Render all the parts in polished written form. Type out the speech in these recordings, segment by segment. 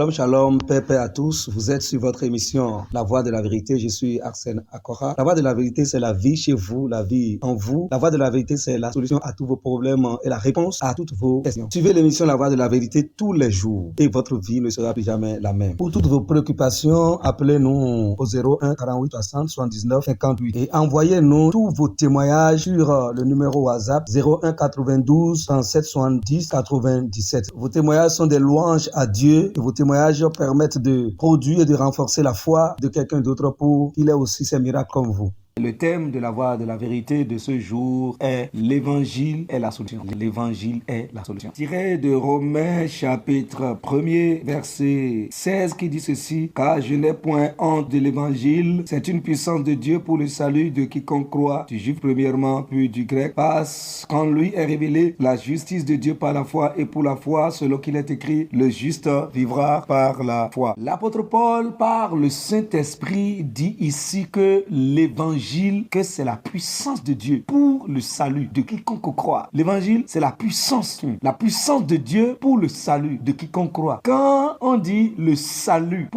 Shalom, shalom, paix, paix à tous. Vous êtes sur votre émission La Voix de la Vérité. Je suis Arsène Akora. La Voix de la Vérité, c'est la vie chez vous, la vie en vous. La Voix de la Vérité, c'est la solution à tous vos problèmes et la réponse à toutes vos questions. Suivez l'émission La Voix de la Vérité tous les jours et votre vie ne sera plus jamais la même. Pour toutes vos préoccupations, appelez-nous au 01 48 60 79 58 et envoyez-nous tous vos témoignages sur le numéro WhatsApp 01 92 37 70 97. Vos témoignages sont des louanges à Dieu et vos témoignages permettent de produire et de renforcer la foi de quelqu'un d'autre pour qu'il ait aussi ses miracles comme vous. Le thème de la Voix de la Vérité de ce jour est l'Évangile est la solution. L'Évangile est la solution. Tiré de Romains chapitre 1er verset 16 qui dit ceci: car je n'ai point honte de l'Évangile, c'est une puissance de Dieu pour le salut de quiconque croit, du juif premièrement puis du grec, parce qu'en lui est révélée la justice de Dieu par la foi, et pour la foi, selon qu'il est écrit, le juste vivra par la foi. L'apôtre Paul, par le Saint-Esprit, dit ici que l'Évangile, que c'est la puissance de Dieu pour le salut de quiconque croit. L'évangile, c'est la puissance de Dieu pour le salut de quiconque croit. Quand on dit le salut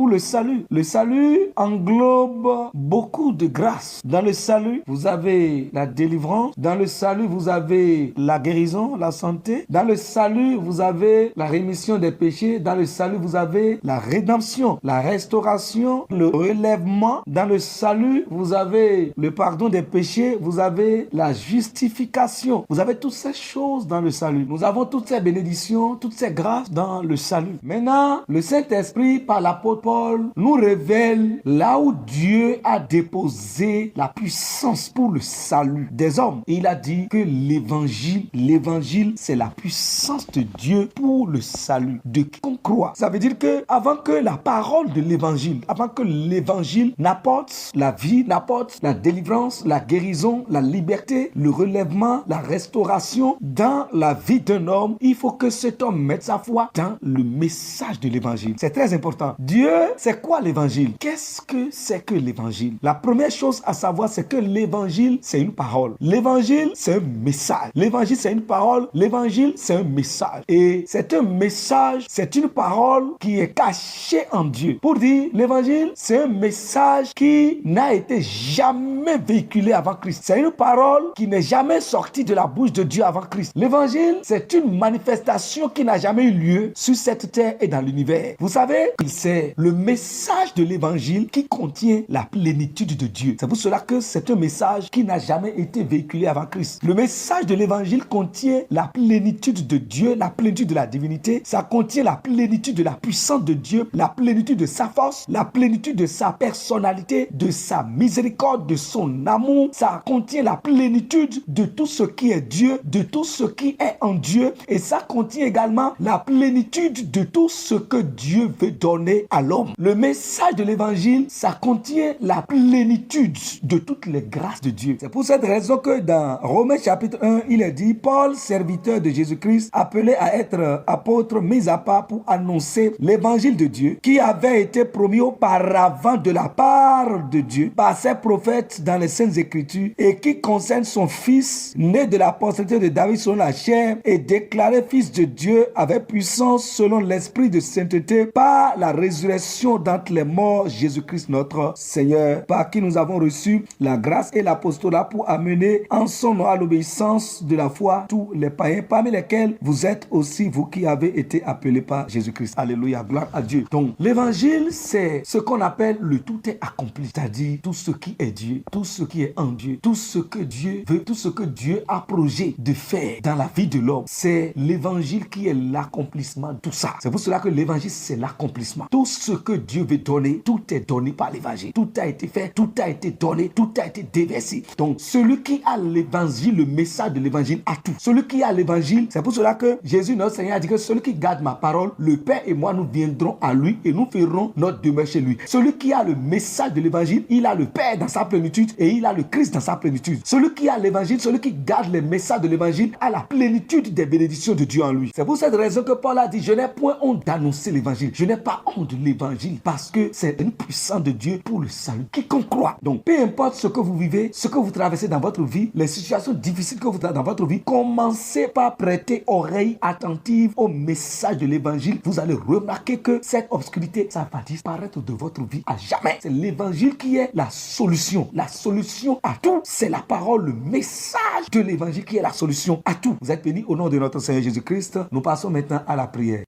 englobe beaucoup de grâces. Dans le salut, vous avez la délivrance. Dans le salut, vous avez la guérison, la santé. Dans le salut, vous avez la rémission des péchés. Dans le salut, vous avez la rédemption, la restauration, le relèvement. Dans le salut, vous avez le pardon des péchés, vous avez la justification. Vous avez toutes ces choses dans le salut. Nous avons toutes ces bénédictions, toutes ces grâces dans le salut. Maintenant, le Saint-Esprit, par l'apôtre Paul, nous révèle là où Dieu a déposé la puissance pour le salut des hommes. Et il a dit que l'évangile, c'est la puissance de Dieu pour le salut de quiconque croit. Ça veut dire que avant que la parole de l'évangile, avant que l'évangile n'apporte la vie, n'apporte la délivrance, la guérison, la liberté, le relèvement, la restauration dans la vie d'un homme, il faut que cet homme mette sa foi dans le message de l'évangile. C'est très important. Dieu, c'est quoi l'évangile? Qu'est-ce que c'est que l'évangile? La première chose à savoir, c'est que l'évangile, c'est une parole. L'évangile, c'est un message. L'évangile, c'est une parole. L'évangile, c'est un message. Et c'est un message, c'est une parole qui est cachée en Dieu. Pour dire, l'évangile, c'est un message qui n'a été jamais véhiculé avant Christ. C'est une parole qui n'est jamais sortie de la bouche de Dieu avant Christ. L'évangile, c'est une manifestation qui n'a jamais eu lieu sur cette terre et dans l'univers. Vous savez, c'est le message de l'évangile qui contient la plénitude de Dieu. C'est pour cela que c'est un message qui n'a jamais été véhiculé avant Christ. Le message de l'évangile contient la plénitude de Dieu, la plénitude de la divinité. Ça contient la plénitude de la puissance de Dieu, la plénitude de sa force, la plénitude de sa personnalité, de sa miséricorde, de son amour. Ça contient la plénitude de tout ce qui est Dieu, de tout ce qui est en Dieu, et ça contient également la plénitude de tout ce que Dieu veut donner à l'homme. Le message de l'évangile, ça contient la plénitude de toutes les grâces de Dieu. C'est pour cette raison que dans Romains chapitre 1, il est dit: Paul, serviteur de Jésus-Christ, appelé à être apôtre, mis à part pour annoncer l'évangile de Dieu qui avait été promis auparavant de la part de Dieu par ses prophètes dans les Saintes Écritures, et qui concerne son fils, né de la postérité de David selon la chair, et déclaré fils de Dieu avec puissance selon l'esprit de sainteté par la résurrection d'entre les morts, Jésus-Christ notre Seigneur, par qui nous avons reçu la grâce et l'apostolat pour amener en son nom à l'obéissance de la foi tous les païens, parmi lesquels vous êtes aussi vous qui avez été appelés par Jésus-Christ. Alléluia, gloire à Dieu. Donc l'évangile, c'est ce qu'on appelle le tout est accompli, c'est-à-dire tout ce qui est Dieu, tout ce qui est en Dieu, tout ce que Dieu veut, tout ce que Dieu a projet de faire dans la vie de l'homme. C'est l'évangile qui est l'accomplissement de tout ça. C'est pour cela que l'évangile, c'est l'accomplissement. Tout ce que Dieu veut donner, tout est donné par l'évangile. Tout a été fait, tout a été donné, tout a été déversé. Donc, celui qui a l'évangile, le message de l'évangile a tout. Celui qui a l'évangile, c'est pour cela que Jésus, notre Seigneur, a dit que celui qui garde ma parole, le Père et moi, nous viendrons à lui et nous ferons notre demeure chez lui. Celui qui a le message de l'évangile, il a le Père dans sa plénitude. plénitude et il a le Christ dans sa plénitude. Celui qui a l'évangile, celui qui garde les messages de l'évangile a la plénitude des bénédictions de Dieu en lui. C'est pour cette raison que Paul a dit, je n'ai point honte d'annoncer l'évangile. Je n'ai pas honte de l'évangile parce que c'est une puissance de Dieu pour le salut. Quiconque croit. Donc, peu importe ce que vous vivez, ce que vous traversez dans votre vie, les situations difficiles que vous avez dans votre vie, commencez par prêter oreille attentive au message de l'évangile. Vous allez remarquer que cette obscurité, ça va disparaître de votre vie à jamais. C'est l'évangile qui est la solution. La solution à tout, c'est la parole, le message de l'évangile qui est la solution à tout. Vous êtes bénis au nom de notre Seigneur Jésus-Christ. Nous passons maintenant à la prière.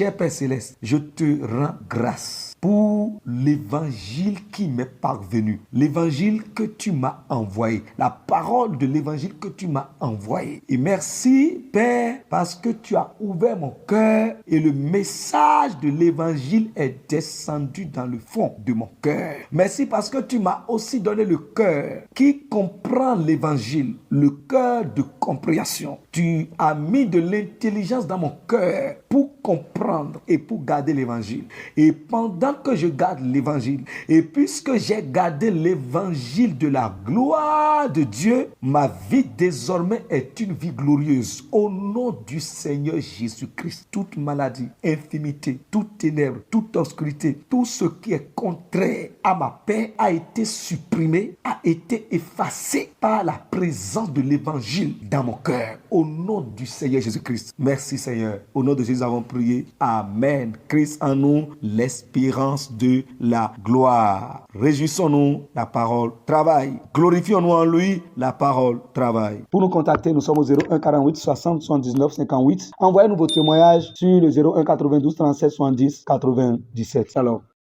Cher Père Céleste, je te rends grâce pour l'évangile qui m'est parvenu, l'évangile que tu m'as envoyé, la parole de l'évangile que tu m'as envoyé. Et merci, Père, parce que tu as ouvert mon cœur et le message de l'évangile est descendu dans le fond de mon cœur. Merci parce que tu m'as aussi donné le cœur qui comprend l'évangile, le cœur de compréhension. Tu as mis de l'intelligence dans mon cœur pour comprendre et pour garder l'évangile. Et pendant que je garde l'évangile, et puisque j'ai gardé l'évangile de la gloire de Dieu, ma vie désormais est une vie glorieuse. Au nom du Seigneur Jésus-Christ, toute maladie, infirmité, toute ténèbre, toute obscurité, tout ce qui est contraire à ma paix a été supprimé, a été effacé par la présence de l'évangile dans mon cœur. Au nom du Seigneur Jésus-Christ. Merci Seigneur. Au nom de Jésus, nous avons prié. Amen. Christ en nous, l'espérance de la gloire. Réjouissons-nous, la parole travaille. Glorifions-nous en lui, la parole travaille. Pour nous contacter, nous sommes au 01 48 60 79 58. Envoyez-nous vos témoignages sur le 01 92 37 70 97. Shalom.